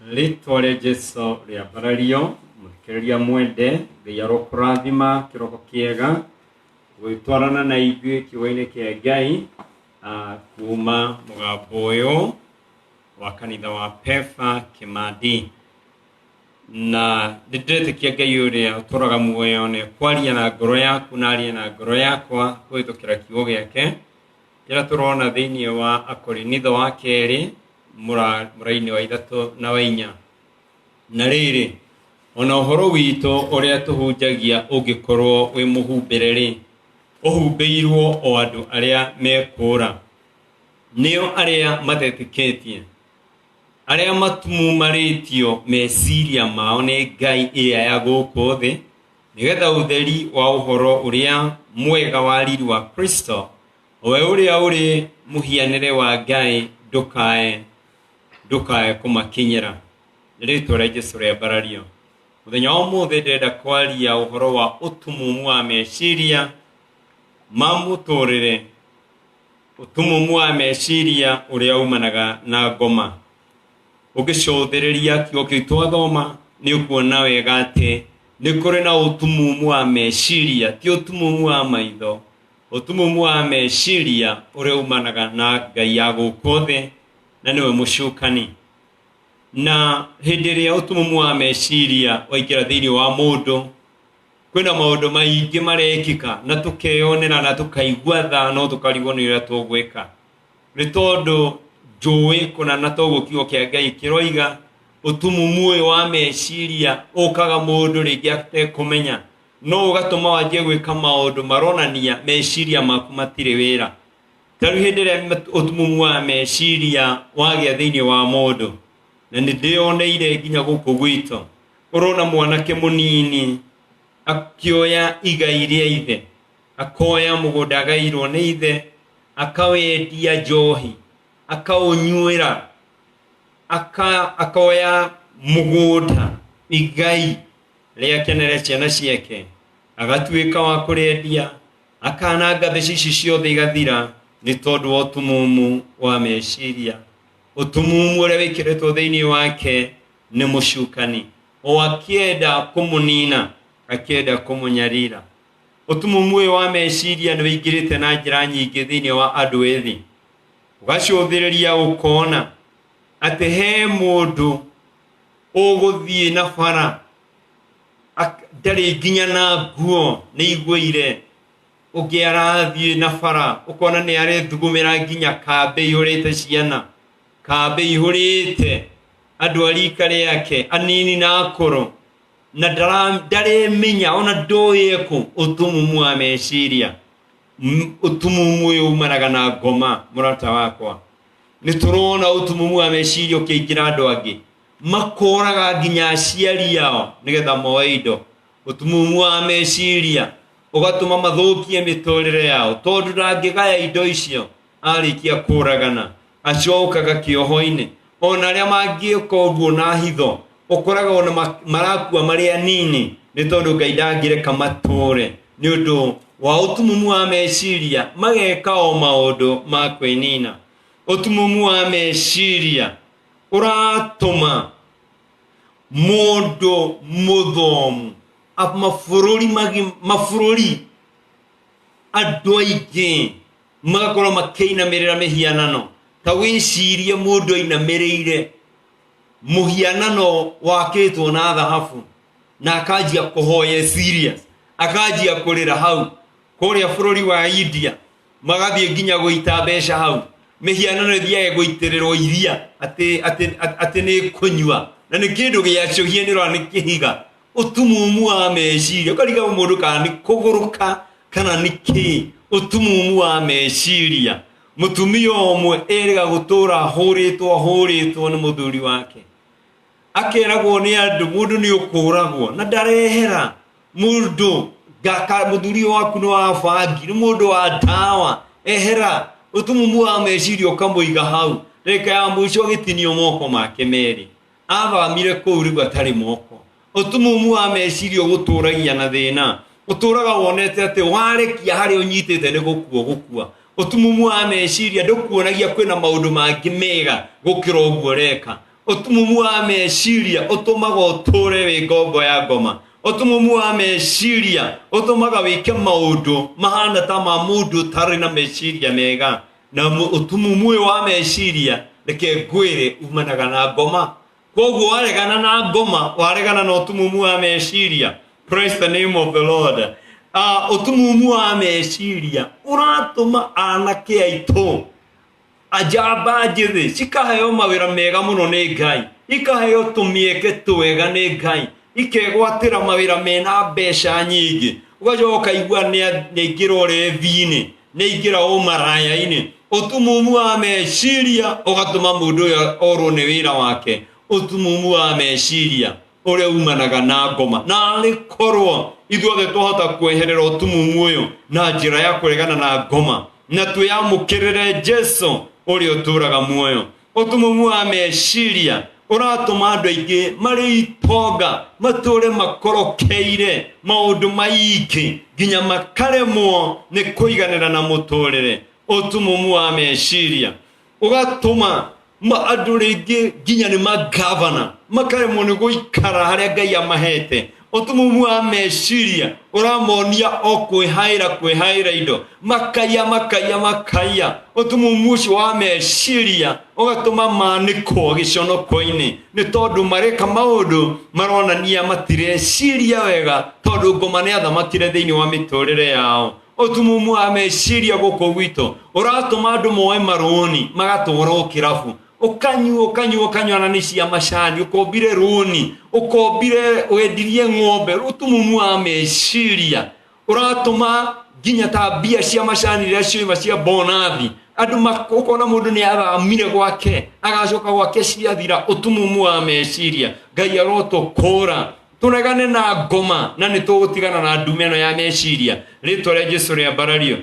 Ritwa rĩa Jesu rĩa barario muthikiriria mwende Ngai arokurathima kiroko kiega gwitwarana na ithuĩ kiugo-inĩ kĩa Ngai kuma mũgambo ũyũ wa kanitha wa Pefa Kimandi. Na ndĩretĩkia Ngai ũrĩa ũtũraga muoyo nĩ kwaria na ngoro yaku na arie na ngoro yakwa kũhĩtũkĩra kiugo gĩake kĩrĩa tũrona thĩinĩ wa Akorinitho wa kerĩ mũraini wa 3 na wa 4. Na rĩrĩ, ona ũhoro witũ ũrĩa tũhunjagia ũngĩkorwo wĩ mũhumbĩre rĩ, ũhumbĩirwo o andũ arĩa mekũra, nĩo arĩa matetĩkĩtie, arĩa matumumarĩtio meciria mao nĩ ngai ĩrĩa ya gũkũ thĩ, nĩgetha ũtheri wa ũhoro ũrĩa mwega wa riri wa Kristo, we ũrĩa ũrĩ mũhianĩre wa Ngai ndũkae kũmakinyĩra. Rĩtwa rĩa Jesũ rĩa barario. Mũthenya wa ũmũthĩ ndĩrenda kwaria ũhoro wa ũtumumu wa meciria ma mũtũrĩre, ũtumumu wa meciria ũrĩa umanaga na ngoma. Ũngĩcũthĩrĩria kiugo kĩu twathoma nĩ ũkuona wega atĩ nĩ kũrĩ na ũtumumu wa meciria, ti ũtumumu wa maitho, ũtumumu wa meciria ũrĩa umanaga na ngai ya gũkũ thĩ, na nĩwe mũcukani. Na hĩndĩ ĩrĩa ũtumumu wa meciria waingĩra thĩinĩ wa mũndũ, kwĩna maũndũ maingĩ marekĩka na tũkeyonera na tũkaigua tha, no tũkarigwo nĩ ũrĩa tũgwĩka. Nĩ tondũ njũĩ kũna na toguo kiugo kĩa Ngai kĩroiga ũtumumu ũyũ wa meciria ũkaga mũndũ rĩngĩ atekũmenya, no ũgatũma wanjie gwĩka maũndũ maronania meciria maku matirĩ wĩra. Tarĩu hĩndĩ ĩrĩa ũtumumu wa meciria wagĩa thĩinĩ wa mũndũ, na nĩ ndĩyoneire nginya gũkũ gwitũ, ũrona mwanake mũnini akĩoya igai rĩa ithe, akoya mũgũnda agairwo nĩ ithe, akawendia njohi, akaũnyuĩra, akoya mũgũnda igai rĩake na rĩa ciana ciake, agatuĩka wa kũrĩendia, akananga mbeca ici ciothe igathira, nĩ tondũ wa ũtumumu wa meciria. Ũtumumu ũrĩa wĩkĩrĩtwo thĩinĩ wake nĩ mũcukani, o akĩenda kũmũnina, akĩenda kũmũnyarira. Ũtumumu ũyũ wa meciria nĩ wĩingĩrĩte na njĩra nyingĩ thĩinĩ wa andũ ethĩ. Ũgacũthĩrĩria ũkona atĩ he mũndũ ũgũthiĩ na bara ndarĩ nginya na nguo nĩ iguĩire, ũngĩ arathiĩ na bara ũkona nĩ arethugumĩra nginya kambĩ ihũrĩte ciana, kambĩ ihũrĩte andũ a rika rĩake, anini na akũrũ, na ndaremenya ona ndoĩ ekũ. Ũtumumu wa meciria. Ũtumumu ũyũ umanaga na ngoma, mũrata wakwa. Nĩ tũrona ũtumumu wa meciria ũkĩingĩra andũ angĩ, makoraga nginya aciari ao nĩgetha moe indo. Ũtumumu wa meciria ũgatũma mathũkie mĩtũrĩre yao, tondũ ndangĩgaya indo icio arĩkia kũragana, acokaga kĩoho-inĩ. Ona arĩa mangĩũka ũguo na hitho, ũkoraga ona marakua marĩ anini, nĩ tondũ Ngai ndangĩreka matũre nĩ ũndũ wa ũtumumu wa meciria, mageka o maũndũ ma kwĩnina. Ũtumumu wa meciria ũratũma mũndũ mũthomu, mabũrũri andũ aingĩ magakorwo makĩinamĩrĩra mĩhianano. Ta wĩcirie mũndũ ainamĩrĩire mũhianano wakĩtwo na thahabu, na akanjia kũhoya serious, akanjia kũrĩra hau. Kũrĩa bũrũri wa India magathiĩ nginya gũita mbeca hau, mĩhianano ĩthiaga gũitĩrĩrwo iria atĩ nĩ kũnyua, na nĩ kĩndũ gĩacũhie, nĩ ũrona nĩ kĩhiga. Ũtumumu wa meciria, ũkariga mũndũ kana nĩ kũgũrũka kana nĩ kĩ. Ũtumumu wa meciria. Mũtumia ũmwe erĩga gũtũra ahũrĩtwo nĩ mũthuri wake, akeragwo nĩ andũ mũndũ nĩ ũkũragwo na ndarehera. Mũthuri waku nĩ wa bangi, nĩ mũndũ wa ndawa, ehera. Ũtumumu wa meciria ũkamũiga hau, reka ya mũico gĩtinio moko make merĩ, athamire kũu rĩu atarĩ moko. Ũtumumu wa meciria ũgũtũragia na thĩna, ũtũraga wonete atĩ warekia harĩa ũnyitĩte nĩ gũkua. Ũtumumu wa meciria ndũkuonagia kwĩna maũndũ mangĩ mega gũkĩra ũguo reka. Otumumu wa meciria utumaga uture wi ngombo ya ngoma. Otumumu wa meciria utumaga wike maundu mahana ta ma mundu tari na meciria mega. Na otumumu wa meciria reke ngwire umanaga na ngoma. Koguo waregana na ngoma, waregana na otumumu wa meciria. Praise the name of the Lord. Otumumu wa meciria uratuma anake aitu ajaba njithe cikaheo mawira mega muno ni Ngai, ikaheo tumieke twega ni Ngai, ikegwatira mawira mena mbeca nyingi, ugacoka igua ni ingira urethi-ini, ni ingira umaraya-ini. Otumumu wa meciria ugatuma mundu orwo ni wira wake. Otumumu wa meciria uria umanaga na ngoma. Na rikorwo ithuothe twahota kweherera otumumu uyu na njira ya kuregana na ngoma, na twiyamukirire Jesu uria uturaga muoyo. Otumumu wa meciria uratuma andu aingi mari itonga mature makorokeire maundu maiki nginya makaremwo ni kuiganira na muturire. Otumumu wa meciria ugatuma andu ringi nginya ni magavana makaremwo ni guikara haria Ngai amahete. Otumumu wa meciria uramonia o kwihaira indo makaya. Otumumu ucio wa meciria ugatuma manikwo giconoko-ini ni tondu mareka maundu maronania matireciria wega tondu ngoma ni athamakire thiini wa miturire yao. Otumumu wa meciria guku gwitu uratuma andu moe maruni magatwara kirabu, ukanywa na cia macani, ukombire runi, ukombire wendirie ng'ombe. Otumumu wa meciria uratuma nginya ta mbia cia macani iria ciuma cia bonathi andu makona mundu ni athamire gwake agacoka gwake ciathira. Otumumu wa meciria Ngai arotukura turegane na ngoma na ni tugutigana na ndumeno ya meciria. Ritwa ria Jesu ria barario.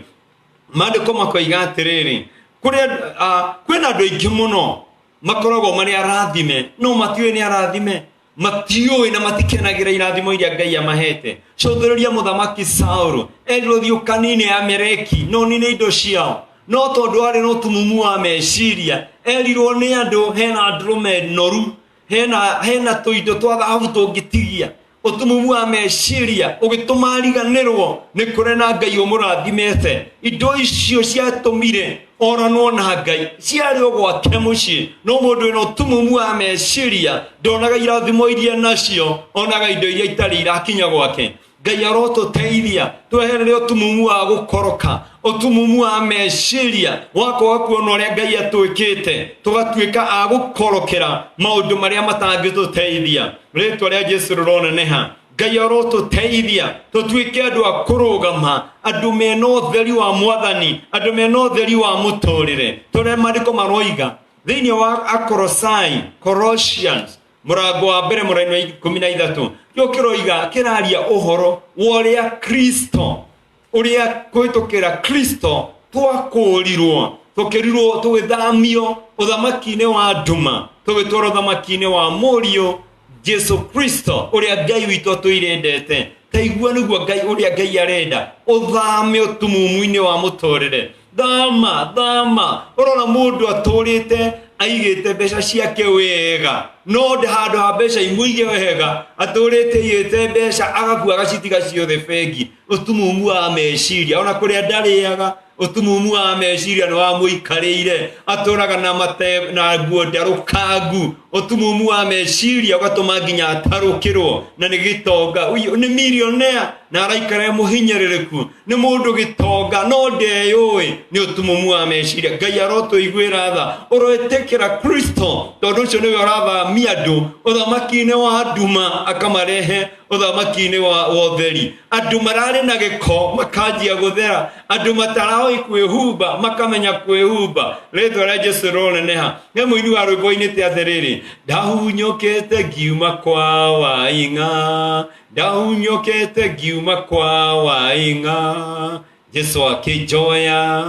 Maandiko makoiga atiriri kwina andu aingi muno makoragwo mari arathime no matiwe ni arathime, matiwe na matikenagira irathimo iria Ngai amahete. Cothĩrĩria muthamaki Saũlũ erirwo thiũkanine Amaleki no nine indo ciao, no tondu ari no otumumu wa meciria erirwo ni andu hena ndũrũme noru, hena tuindo twa thahabu tũngĩtigia. Otumumu wa meciria ugituma riganirwo ni kure na Ngai umurathimete. Indo icio ciatumire oranwo na Ngai ciari gwake mucii, no mundu ino otumumu wa meciria ndonaga irathimo iria nacio, onaga indo iria itari irakinya gwake. Ngai arotuteithia tweherere otumumu wa gukoroka, otumumu wa meciria wako kuona uria Ngai atwikite tugatuika a gukorokera maundu maria matangituteithia. Ritwa ria Jesu rironeneha. Ngai arotuteithia tutuike andu a kurugama, andu mena utheri wa Mwathani, andu mena utheri wa muturire. Turia maandiko maroiga thiini wa Colossians murango wa mbere muraini wa 13 kio kiroiga kiraria uhoro wa uria Kristo uria kwitukira Kristo twakurirwo tukirirwo tugithamio uthamaki-ini wa nduma tugitwara uthamaki-ini wa Mũriũ Jesu Kristo uria Ngai witu tuirendete. Taigua niguo Ngai uria Ngai arenda uthame otumumu-ini wa muturire. Thama urona mundu aturite aigite mbeca ciake wega, no handu ha mbeca imwige wega aturite igite mbeca agakua agacitiga ciothe bengi. Otumumu wa meciria ona kuria ndariaga, otumumu wa meciria ni wa muikarire aturaga na mate na nguo ndarukangu. Otumumu wa meciria ugatuma nginya atarukirwo na ni gitonga. Uyu ni millionaire na araikara muhinyereriku, ni mundu gitonga no ndeyui. Ni otumumu wa meciria. Ngai arotuiguira tha uroetekera Kristo tondu ucio niwe urathamia andu uthamaki-ini wa nduma akamarehe uthamaki-ini wa utheri. Andu marari na giko makanjia guthera, andu matarahoi kwihumba makamenya kwihumba. Ritwa ria Jesu rironeneha. Ni muini wa rwimbo-ini ti atiriri ndahunyokete ngiuma kwa waing'a, ndahunyokete ngiuma kwa waing'a. Jesu akijoya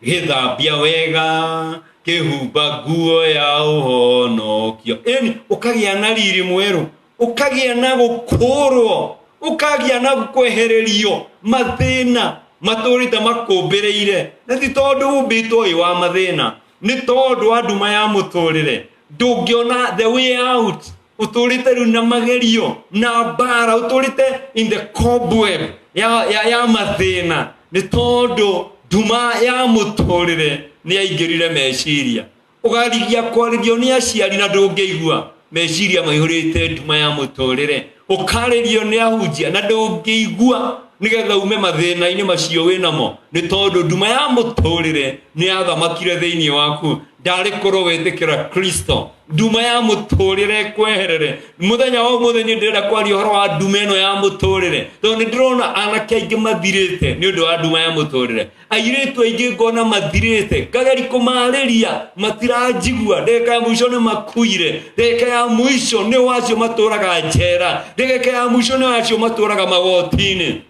githambia wega kihumba nguo ya uhonokio. Eni ukagia na riri mweru, ukagia na gukurwo, ukagia na kwehererio mathina maturite makumbireire. Na ti tondu umbitwo wa mathina, ni tondu anduma ya muturire ndungiona the way out, uturite riu na magerio na bara, uturite in the cobweb ya mathina, ni tondu nduma ya muturire ni aingirire meciria, ugarigia kwaririo ni aciari na ndungigua meciria maihurite nduma ya muturire, ukaririo ni ahunjia na ndungigua nigetha ume mathina-ini macio winamo, ni tondu nduma ya muturire ni athamakire thiini waku, ndari korwo wetikira Kristo, nduma ya muturire kweherere. Muthenya wa muthenya ndirenda kwaria horo wa nduma ino ya muturire, tondu ndirona anake aingi mathirite ni undu wa nduma ya muturire, airitu aingi ngona mathirite, ngageri kumariria matiranjigua, ndeka ya mwisho ni makuire, ndeka ya mwisho ni wacio maturaga njera, ndeka ya mwisho ni wacio maturaga magotini,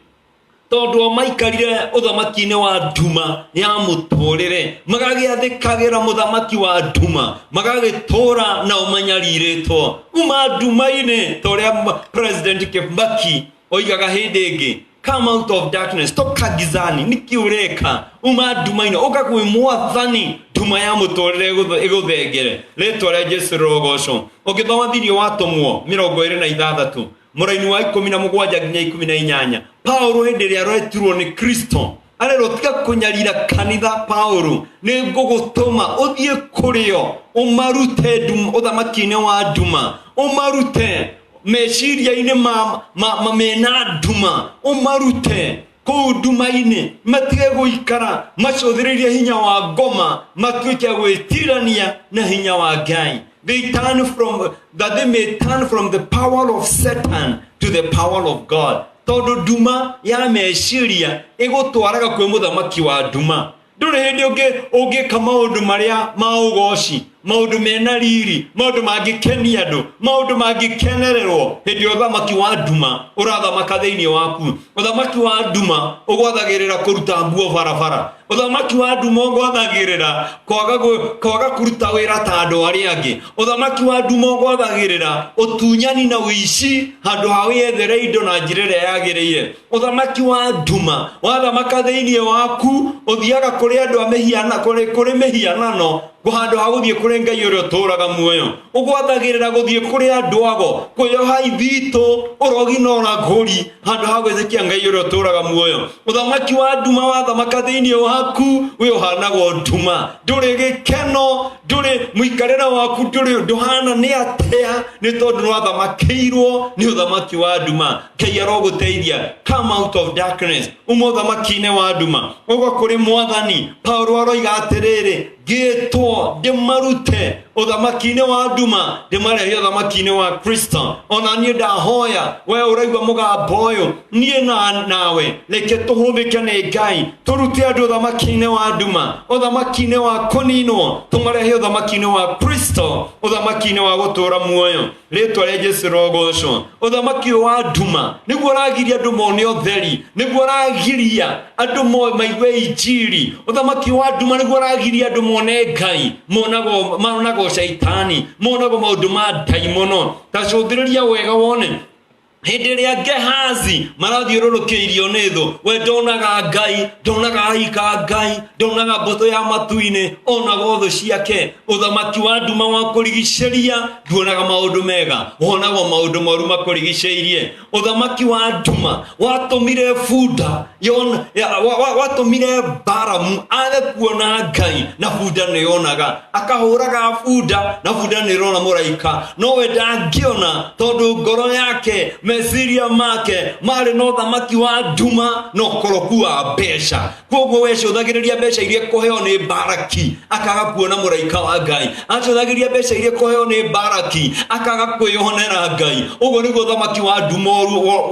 tondu o maikarire uthamaki-ini wa nduma ya muturire, magagiathikagira muthamaki wa nduma, magagitura na umanyarirĩtwo uma nduma-ini, toria President Kibaki oigaga hindi ingi, come out of darkness, toka gizani, niki ureka uma nduma-ini, uka kwi mwathani, nduma ya muturire iguthengere. Ritwa ria Jesu rogocwo. Ukithoma thiini wa Atumwo 26 muraini wa 17 nginya 18, Paulo hindi ria aretirwo ni Kristo arero tiga kunyarira kanitha, Paulo ni ngugutuma uthie kurio umarute uthamaki-ini wa nduma, umarute meciria-ini mena nduma, umarute kou nduma-ini, matige guikara macuthiririe hinya wa ngoma, matuike gwitirania na hinya wa Ngai. They may turn from the power of Satan to the power of God. Tondu nduma ya meciria igutwaraga kwi muthamaki wa nduma. Nduri hindi ungika maundu maria ma ugoci, maundu mena riri, maundu mangikenia andu, maundu mangikenererwo hindi uthamaki wa nduma urathamaka thiini waku. Uthamaki wa nduma ugwathagirira kuruta nguo barabara, uthamaki wa nduma ugwathagirira kwaga kuruta wira ta andu aria angi, uthamaki wa nduma ugwathagirira utunyani na wici handu ha wiyethere indo na njira iria yagiriire. Uthamaki wa nduma wathamaka thiini waku, uthiaga kuri andu amehiana kuri mehianano, handu ha guthie kuri Ngai uria uturaga muoyo, ugwathagirira guthie kuri andu ago, kuyoha ithito urogi na uraguri, handu ha gwethikia Ngai uria uturaga muoyo. Uthamaki wa nduma wathamaka thiini waku, we uhanagwo nduma, nduri gikeno, nduri muikarira waku, nduri nduhana ni atea, ni tondu ni wathamakiirwo ni uthamaki wa nduma. Ngai aroguteithia, come out of darkness, umuthamaki-ini wa nduma, ugwa kuri mwathani. Paulo aroiga atiriri, gitwo ndimarute uthamaki-ini wa nduma, ndimarehe uthamaki-ini wa Kristo. Ona nie ndahoya we uraigua mugambo uyu, nie nawe reke tuhuthike ni Ngai, turute andu uthamaki-ini wa nduma, uthamaki-ini wa kuninwo, tumarehe uthamaki-ini wa Kristo, uthamaki-ini wa gutura muoyo. Ritwa ria Jesu rogocwo. Uthamaki wa nduma niguo uragiria andu mone utheri, niguo uragiria andu maigue injiri. Uthamaki wa nduma niguo uragiria andu mone Ngai, monago shaitani, monago maundu ma daimono. Tacuthiriria wega wone hindi ria Gehazi marathiururukiirio ni thu, we ndonaga Ngai, ndonaga aika Ngai, ndonaga mbuto ya matu-ini, onaga thu ciake. Uthamaki wa nduma wa kurigiceria, nduonaga maundu mega, wonago maundu moru makurigiceirie. Uthamaki wa nduma watumire Buda, watumire Baramu age kuona Ngai, na Buda ni onaga, akahuraga Buda na Buda ni rona muraika, no we ndangiona tondu ngoro yake meciria make mari no thamaki wa nduma no koroku wa mbeca. Koguo we cuthagiriria mbeca iria kuheo ni Baraki, akaga kuona muraika wa Ngai, acuthagiriria mbeca iria kuheo ni Baraki, akaga kwiyonera Ngai. Uguo niguo thamaki wa nduma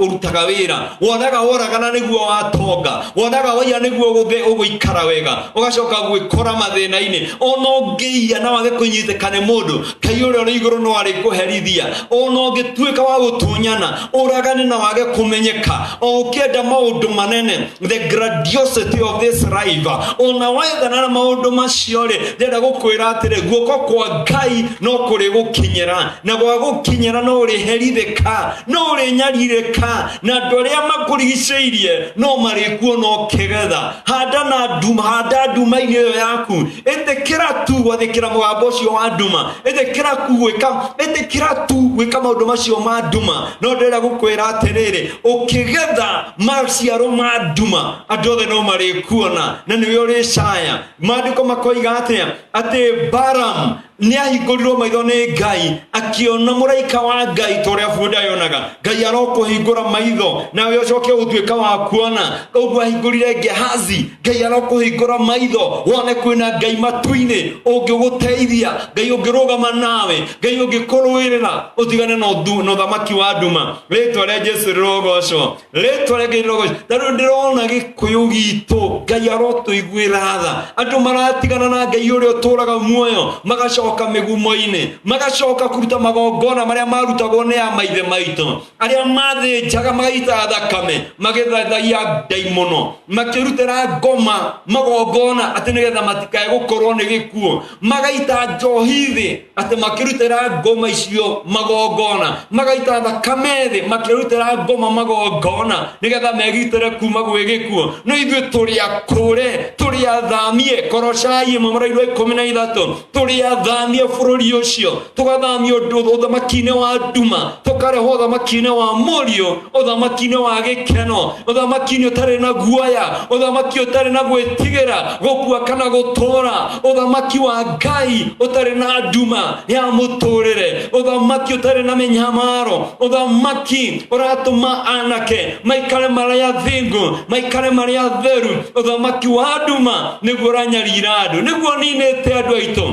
urutaga wira, wonaga woragana niguo watonga, wonaga waiya niguo uguikara wega, ugacoka gwikora mathina-ini. Ona ungiia na wage kunyithikane mundu, Ngai uria uri iguru no ari kuherithia. Ona ungituika wa gutunyana, uragani na wage kumenyeka ukienda maundu manene the grandiosity of this life ona wetha na maundu macio ri ndenda gukwira atiri guoko kwa Ngai no kuri gukinyira na gwa gukinyira no uri herithika no uri nyaririka na ndoria makurigiceirie no marikuo no kigetha handa na nduma handa nduma-ini yo yaku etekira tu gwathikira mugambo ucio wa nduma etekira tu gwika maundu macio ma nduma no ndenda gukwira atiriri ukigetha maciaro ma nduma andu othe no marikuona na niwe uri caya maandiko makoiga atia ati Balaam niahingũrirwo maitho nĩ Ngai akiona mũraika wa Ngai toria bunda yonaga Ngai arokuhingũra maitho nawe ucoke utuĩka wa kuona ũguo ahingũrire Gehazi Ngai arokuhingũra maitho wone kwĩna Ngai matu-inĩ ũngĩgũteithia Ngai ũngĩrũgama nawe Ngai ũngĩkũrũĩrĩra ũtigane na ũthamaki wa nduma rĩtwa rĩa Jesũ rĩrogocwo rĩtwa rĩa Ngai rĩrogocwo tarĩu ndĩrona gĩkũyũ gitũ Ngai arotũiguĩra tha andũ maratigana na Ngai ũrĩa ũtũraga muoyo magacoka migumo-ini magacoka kuruta magongona maria marutagwo ni ya maithe maitu aria mathinjaga magaita thakame magithathaiya ndaimono makirutira ngoma magongona ati nigetha matikae gukorwo ni gikuo magaita njohi thi ati makirutira ngoma icio magongona magaita thakame thi makirutira ngoma magongona nigetha megitire kuma gwi gikuo no ithuĩ turi akũre turi athamie Kolosai mũmũraini wa 13 turi athamie bũrũri ũcio tugathamia ũthamaki-inĩ wa nduma tukareho ũthamaki-inĩ wa mũriũ ũthamaki-inĩ wa gĩkeno ũthamaki-inĩ ũtarĩ na guoya ũthamaki ũtarĩ na gwĩtigĩra gũkua kana gũtũũra ũthamaki wa Ngai ũtarĩ na nduma ya mũtũrĩre ũthamaki ũtarĩ na mĩnyamaro ũthamaki ũratũma anake maikare marĩa thingu maikare marĩa theru ũthamaki wa nduma nĩguo ũranyarira andũ nĩguo ninĩte andũ aitũ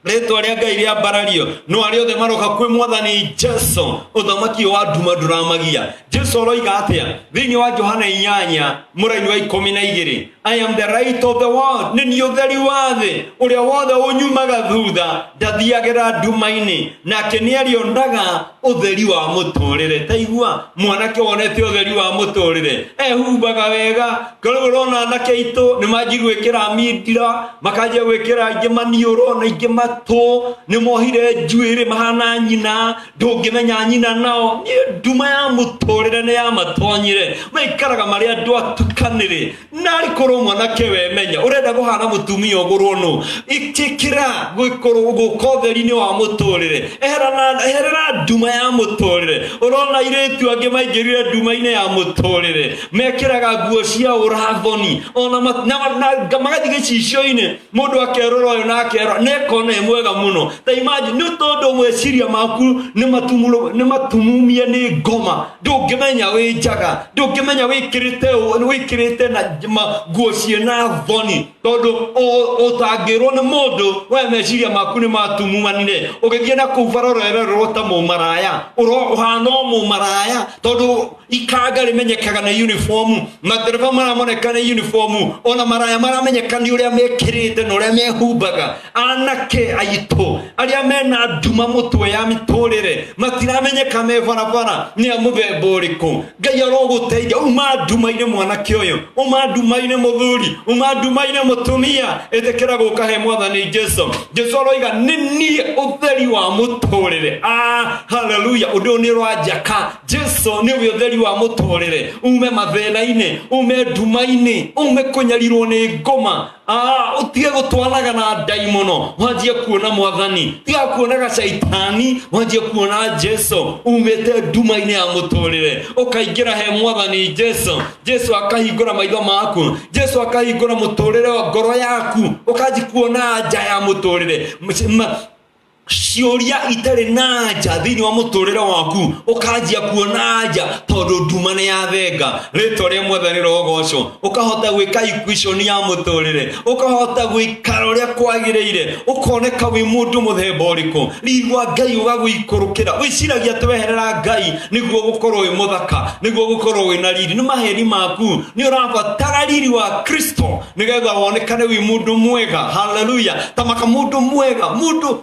rĩtwa rĩa Ngai rĩa mbarario no arĩa othe maroka kwĩ Mwathani Jesũ ũthamaki wa nduma ndũramagia Jesũ oiga atĩa thĩinĩ wa Johana 8 mũraini wa 12 I am the light of the world nĩ ũtheri wa thĩ ũrĩa wothe ũnyumaga thutha ndathiagĩra nduma-inĩ nake nĩarĩonaga ũtheri wa mũtũrĩre taigua mwanake wonete ũtheri wa mũtũrĩre ehumbaga wega korwo ũrona anake aitũ nĩ manji gwĩkĩra mindira makanjia gwĩkĩra ingĩ maniũrũ na ingĩ matũ nĩ mohire njuĩrĩ mahana nyina ndũngĩmenya nyina nao nduma ya mũtũrĩre nĩ ya matonyire maikaraga marĩ andũ atukanĩrĩ narĩ korwo mwanake wemenya ũrenda kũhana mũtumia ũgũrwo nũ ikĩkĩra gũka ũtheri-inĩ wa mũtũrĩre eherera nduma ya mũtũrĩre ũrona irĩtu angĩ maingĩrire nduma-inĩ ya mũtũrĩre mekĩraga nguo cia ũrathoni ona magathiĩ gĩcicio-inĩ mũndũ akerora ũyũ na akerora nekona mwega mũno ta imagine nĩ tondũ mweciria maku nĩ matumumie nĩ ngoma ndũngĩmenya wĩ njaga ndũngĩmenya wĩkĩrĩte na nguo ciĩna thoni tondũ ũtangĩrwo nĩ mũndũ we meciria maku nĩ matumumanire ũgĩthiĩ na kũu bara ũrererwo ta mũmaraya ũhana mũmaraya tondũ ikanga rĩmenyekaga na uniform matereba maramoneka nĩ uniform ona maraya maramenyeka nĩ ũrĩa mekĩrĩte na ũrĩa mehumbaga anake aitũ arĩa mena nduma mũtwe ya mĩtũrĩre matiramenyeka me barabara nĩ a mũthemba ũrĩkũ Ngai arogũteithia uma nduma-inĩ mwanake ũyũ uma nduma-inĩ mũthuri uma nduma-inĩ mũtumia ĩtĩkĩra gũka he Mwathani Jesũ Jesũ aroiga nĩ niĩ ũtheri wa mũtũrĩre haleluya ũndũ nĩ rwanjaka Jesũ nĩwe ũtheri wa mũtũrĩre ume mathĩna-inĩ ume nduma-inĩ ume kũnyarirwo nĩ ngoma utige gũtwanaga na ndaimono wanjie kuona Mwathani tiga kuonaga shaitani wanjie kuona Jesũ umete nduma-inĩ ya mũtũrĩre ũkaingĩra he Mwathani Jesũ Jesũ akahingũra maitho maku Jesũ akahingũra mũtũrĩre wa ngoro yaku ũkanji kuona nja ya mũtũrĩre ciũria itarĩ na nja thĩinĩ wa mũtũrĩre waku ũkanjia kuona nja tondũ nduma nĩ yathenga rĩtwa rĩa Mwathani rogocwo ũkahota gwĩka equation ya mũtũrĩre ũkahota gwĩkara ũrĩa kwagĩrĩire ũkoneka wĩ mũndũ mũthemba ũrĩkũ rigwa Ngai ũgagũikũrũkĩra wĩciragia tweherera Ngai nĩguo gũkorwo wĩ mũthaka nĩguo gũkorwo wĩ na riri nĩ maheni maku nĩ ũrabatara riri wa Kristo nĩgetha wonekane wĩ mũndũ mwega haleluya tamaka mũndũ mwega mũndũ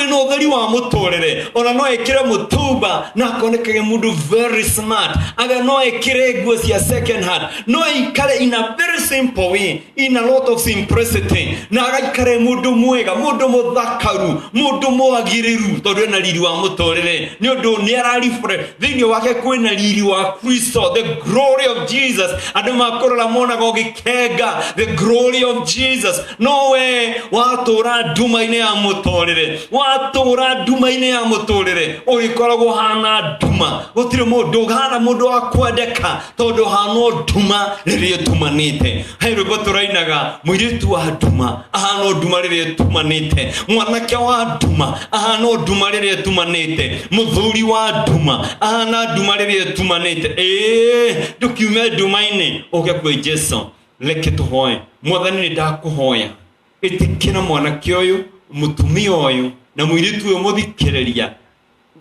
ari no theri wa mutorere ona no ekire mutuba na konekage mundu very smart aga no ekire nguo cia second hand no ikare in a very simple way in a lot of simplicity na agaikare mundu mwega mundu muthakaru mundu mwagiriru tondu ena riri wa mutorere ni undu ni ararifre thini wake kwina riri wa Kristo the glory of Jesus andu makorora monaga gikenga the glory of Jesus no way watura nduma-ini ya mutorere watura nduma-ini ya mutorere ugikoragwo hana nduma gutire mundu hana mundu wa kwendeka tondu hano nduma riria tumanite hairo goturainaga muiritu wa nduma hano nduma riria tumanite mwanake wa nduma hano nduma riria tumanite muthuri wa nduma hana nduma riria tumanite dukiume nduma-ini uge kwa Jesu leke tuhoe mwathani ni ndakuhoya itikira mwanake uyu mutumia uyu na muiritu uyu muthikiriria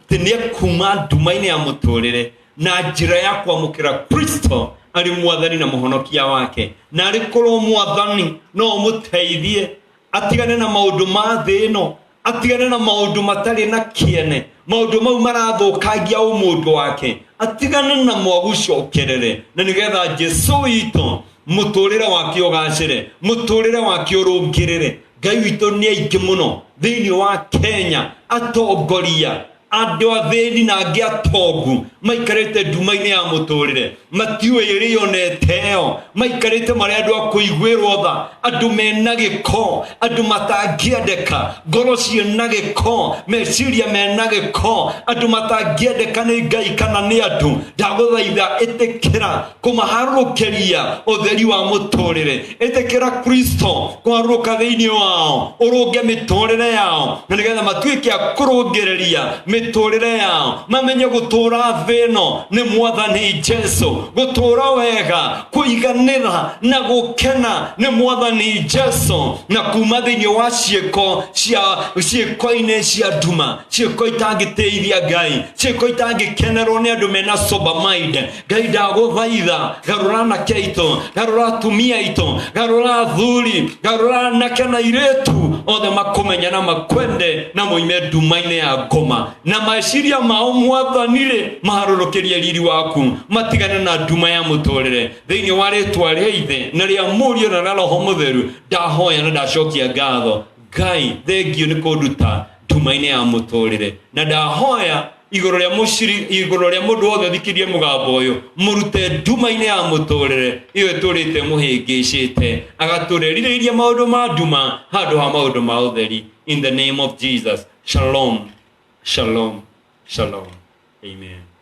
tinia kuma nduma-ini ya mutorere na njira ya kwamukira Kristo ari mwathani na muhonokia wake na ari korwo mwathani no muteithie atigane na maundu ma thino atigane na maundu matari na kiene maundu mau marathukangia umundu wake atigane na mwagucokerere na nigetha Jesu witũ mutorere wake ugacire mutorere wake urungirire Ngai witũ ni aingi muno thini wa Kenya atongoria andu athĩni na angĩ atongu maikarĩte nduma-ini ya mutorere matiũĩ ĩrĩo neteo maikarĩte marĩ andũ a kũiguĩrwo tha andũ mena gĩko andũ matangĩendeka ngoro ciĩna gĩko meciria mena gĩko andũ matangĩendeka nĩ Ngai kana nĩ andũ ndagũthaitha ĩtĩkĩra kũmaharũrũkĩria ũtheri wa mutorere ĩtĩkĩra Kristo kwarũka thĩinĩ wao ũrũnge mĩtorere yao na nĩgetha matuĩke a kũrũngĩrĩria mitorere yao mamenye gutura thino ni mwathani Jesu gutura wega kuiganira na gukena ni mwathani Jesu na kuma thini wa cieko-ini cia nduma cieko itangiteithia Ngai cieko itangikenerwo ni andu mena sober mind Ngai ndaguthaitha garura anake aitu garura atumia aitu garura athuri garura anake na airitu othe makumenya na makwende na moime nduma-ini ya ngoma na maciria mao mwathanire maharũrũkĩrie riri waku matigane na nduma ya mutorere thĩinĩ wa rĩtwa rĩa Ithe na rĩa Mũriũ na rĩa Roho Mũtheru ndahoya na ndacokia ngatho Ngai thengio nĩ kũnduta nduma-ini ya mutorere na ndahoya igũrũ rĩa mũndũ wothe thikirie mũgambo ũyũ mũrute nduma-ini ya mutorere iyo tũrĩte mũhĩngĩcĩte agatũrerirĩria maũndũ ma nduma handũ ha maũndũ ma ũtheri in the name of Jesus. Shalom. Shalom. Shalom. Amen.